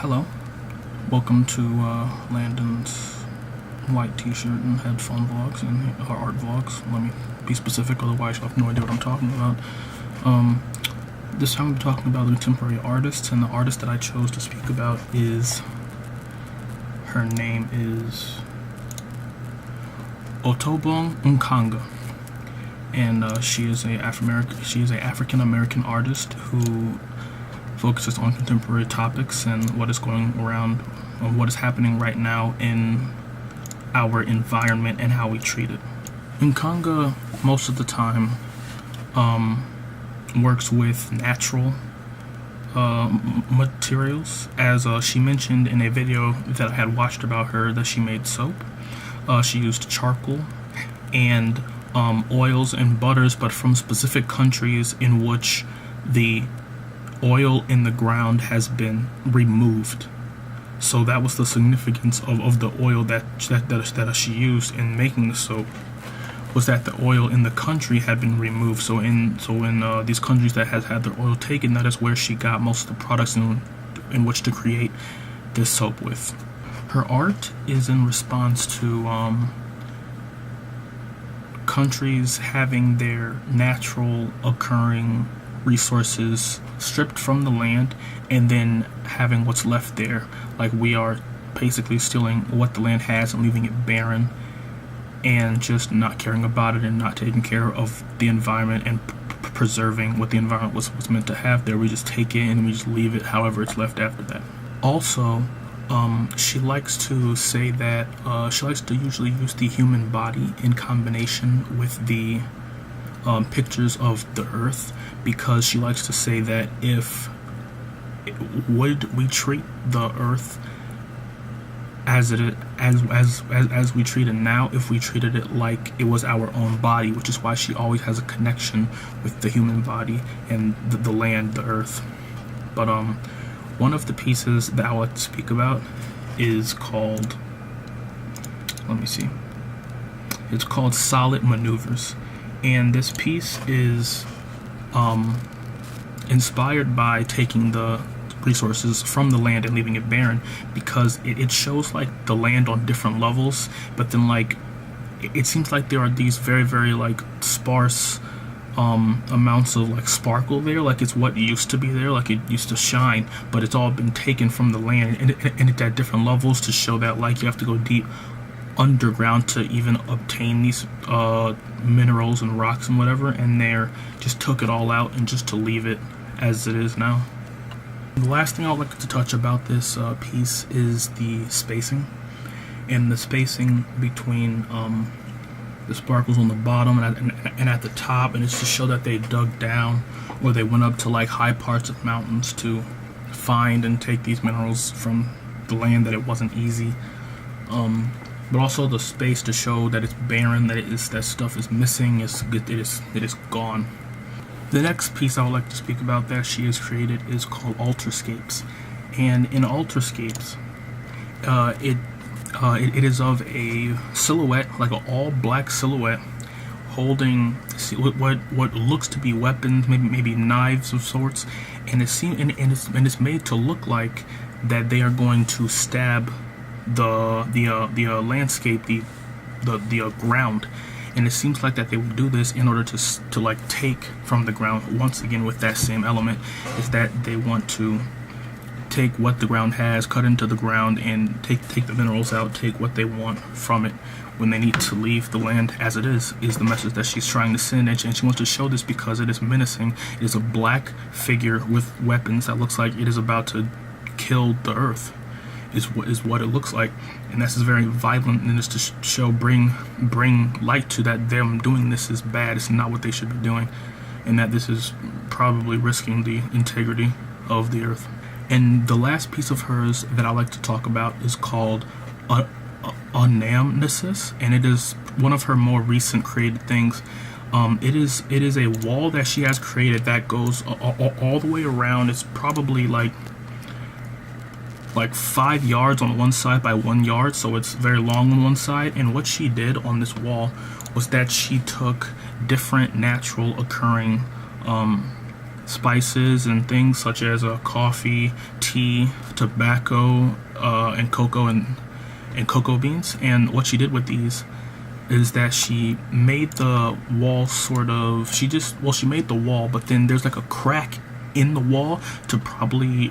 Hello, welcome to Landon's white t-shirt and headphone vlogs and art vlogs. Let me be specific, otherwise you'll have no idea what I'm talking about. This time I'm talking about contemporary artists, and the artist that I chose to speak about is, her name is Otobong Nkanga, and she is a African American artist who focuses on contemporary topics and what is going around, what is happening right now in our environment and how we treat it. Nkanga most of the time works with natural materials, as she mentioned in a video that I had watched about her, that she made soap. She used charcoal and oils and butters, but from specific countries in which the oil in the ground has been removed. So that was the significance of the oil that she used in making the soap, was that the oil in the country had been removed. So in these countries that has had their oil taken, that is where she got most of the products in which to create this soap with. Her art is in response to countries having their natural occurring resources stripped from the land and then having what's left there. Like, we are basically stealing what the land has and leaving it barren, and just not caring about it and not taking care of the environment and preserving what the environment was meant to have there. We just take it and we just leave it however it's left after that. Also, she likes to say that she likes to usually use the human body in combination with the pictures of the earth, because she likes to say that would we treat the earth as we treat it now, if we treated it like it was our own body, which is why she always has a connection with the human body and the land, the earth. But one of the pieces that I would like to speak about is called, it's called Solid Maneuvers. And this piece is inspired by taking the resources from the land and leaving it barren, because it shows like the land on different levels, but then like it seems like there are these very, very like sparse amounts of like sparkle there, like it's what used to be there, like it used to shine, but it's all been taken from the land, and it's at different levels to show that like you have to go deep underground to even obtain these minerals and rocks and whatever, and they just took it all out and just to leave it as it is now. The last thing I'd like to touch about this piece is the spacing, and the spacing between the sparkles on the bottom and at the top, and it's to show that they dug down, or they went up to like high parts of mountains to find and take these minerals from the land, that it wasn't easy. But also the space to show that it's barren, that stuff is missing, it is gone. The next piece I would like to speak about that she has created is called Alterscapes, and in Alterscapes, it is of a silhouette, like an all black silhouette, holding what looks to be weapons, maybe knives of sorts, and it's made to look like that they are going to stab the landscape, the ground, and it seems like that they would do this in order to like take from the ground. Once again, with that same element, is that they want to take what the ground has, cut into the ground, and take the minerals out, take what they want from it when they need to leave the land as it is the message that she's trying to send. And she wants to show this because it is menacing. It is a black figure with weapons that looks like it is about to kill the earth, is what it looks like, and this is very violent, and it's to show, bring light to that them doing this is bad. It's not what they should be doing, and that this is probably risking the integrity of the earth. And the last piece of hers that I like to talk about is called Anamnesis, and it is one of her more recent created things. It is a wall that she has created that goes all the way around. It's probably like 5 yards on one side by 1 yard, so it's very long on one side. And what she did on this wall was that she took different natural occurring spices and things such as coffee, tea, tobacco, and cocoa and cocoa beans. And what she did with these is that she made the wall she made the wall, but then there's like a crack in the wall to probably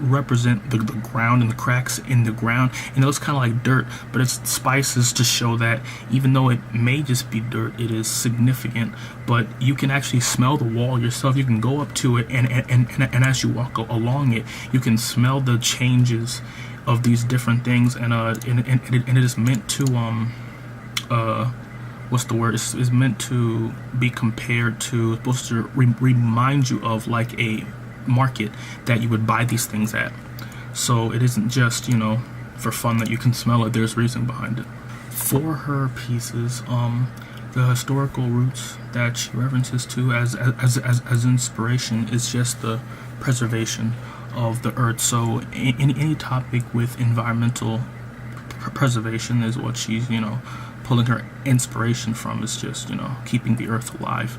represent the ground, and the cracks in the ground, and it looks kind of like dirt, but it's spices to show that even though it may just be dirt, it is significant. But you can actually smell the wall yourself. You can go up to it, and as you walk along it, you can smell the changes of these different things, and it is meant to what's the word? It's meant to be compared to, supposed to remind you of like a market that you would buy these things at. So it isn't just, for fun that you can smell it. There's reason behind it. For her pieces, the historical roots that she references to as inspiration is just the preservation of the earth. So any topic with environmental preservation is what she's pulling her inspiration from. Is just keeping the earth alive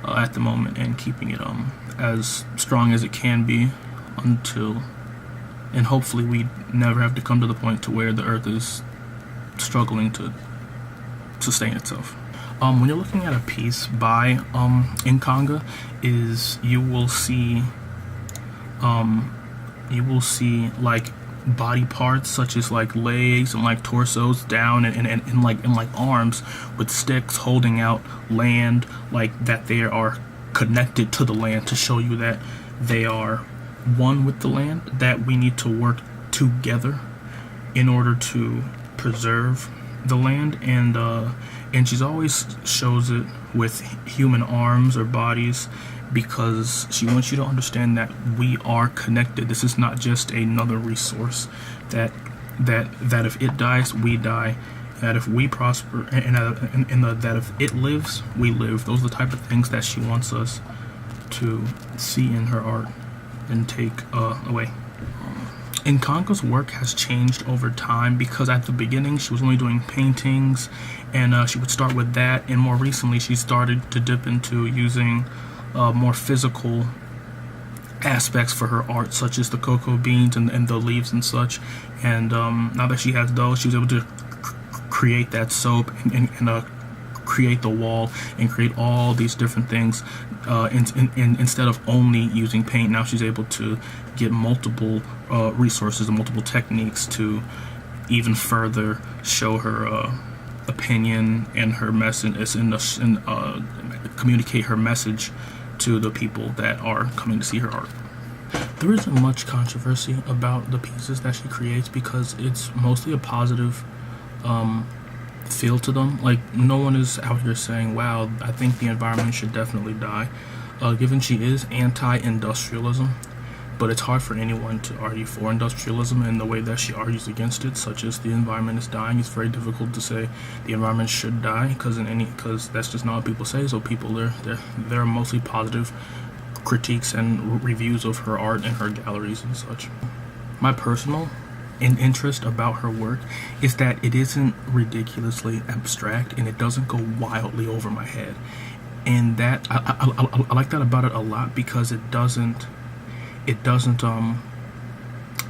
at the moment, and keeping it as strong as it can be until, and hopefully we never have to come to the point to where the earth is struggling to sustain itself. When you're looking at a piece by Nkanga, is you will see like body parts such as like legs and like torsos down, and like arms with sticks holding out land, like that they are connected to the land, to show you that they are one with the land, that we need to work together in order to preserve the land. And she's always shows it with human arms or bodies, because she wants you to understand that we are connected. This is not just another resource, that if it dies, we die, that if we prosper, and that if it lives, we live. Those are the type of things that she wants us to see in her art and take away. Nkanga's work has changed over time, because at the beginning she was only doing paintings, and she would start with that, and more recently she started to dip into using more physical aspects for her art, such as the cocoa beans and the leaves and such. And now that she has those, she was able to create that soap and create the wall and create all these different things. Instead of only using paint, now she's able to get multiple resources and multiple techniques to even further show her opinion and her message, and communicate her message to the people that are coming to see her art. There isn't much controversy about the pieces that she creates, because it's mostly a positive feel to them. Like, no one is out here saying, wow, I think the environment should definitely die, given she is anti-industrialism. But it's hard for anyone to argue for industrialism in the way that she argues against it, such as the environment is dying. It's very difficult to say the environment should die, because that's just not what people say. So people, there are mostly positive critiques and reviews of her art and her galleries and such. My personal interest about her work is that it isn't ridiculously abstract, and it doesn't go wildly over my head. And that I like that about it a lot, because it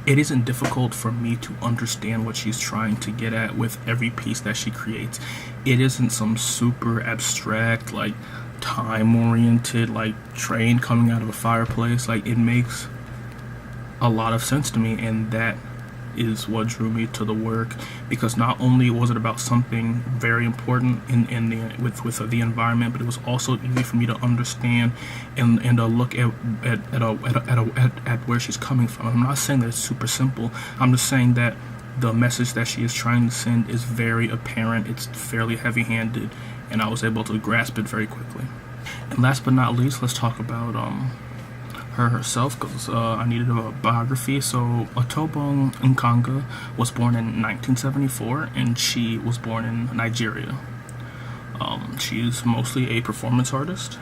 isn't difficult for me to understand what she's trying to get at with every piece that she creates. It isn't some super abstract, like time-oriented, like train coming out of a fireplace. Like, it makes a lot of sense to me, and that is what drew me to the work, because not only was it about something very important with the environment, but it was also easy for me to understand and look at where she's coming from. I'm not saying that it's super simple. I'm just saying that the message that she is trying to send is very apparent. It's fairly heavy-handed, and I was able to grasp it very quickly. And last but not least, let's talk about her herself, because I needed a biography. So Otobong Nkanga was born in 1974, and she was born in Nigeria. She's mostly a performance artist,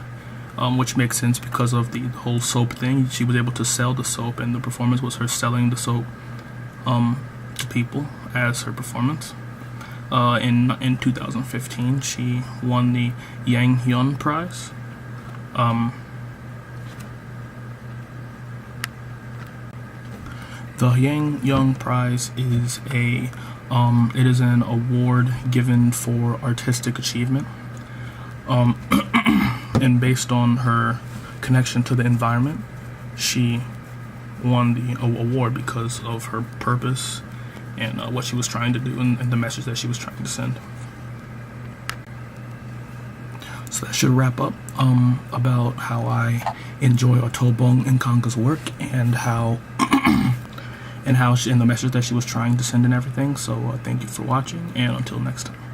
which makes sense because of the whole soap thing. She was able to sell the soap, and the performance was her selling the soap to people as her performance. In 2015, she won the Yang Hyun Prize. The Yang Young Prize is it is an award given for artistic achievement, and based on her connection to the environment, she won the award because of her purpose and what she was trying to do and the message that she was trying to send. So that should wrap up about how I enjoy Otobong Nkanga's work and how and the message that she was trying to send and everything. So thank you for watching, and until next time.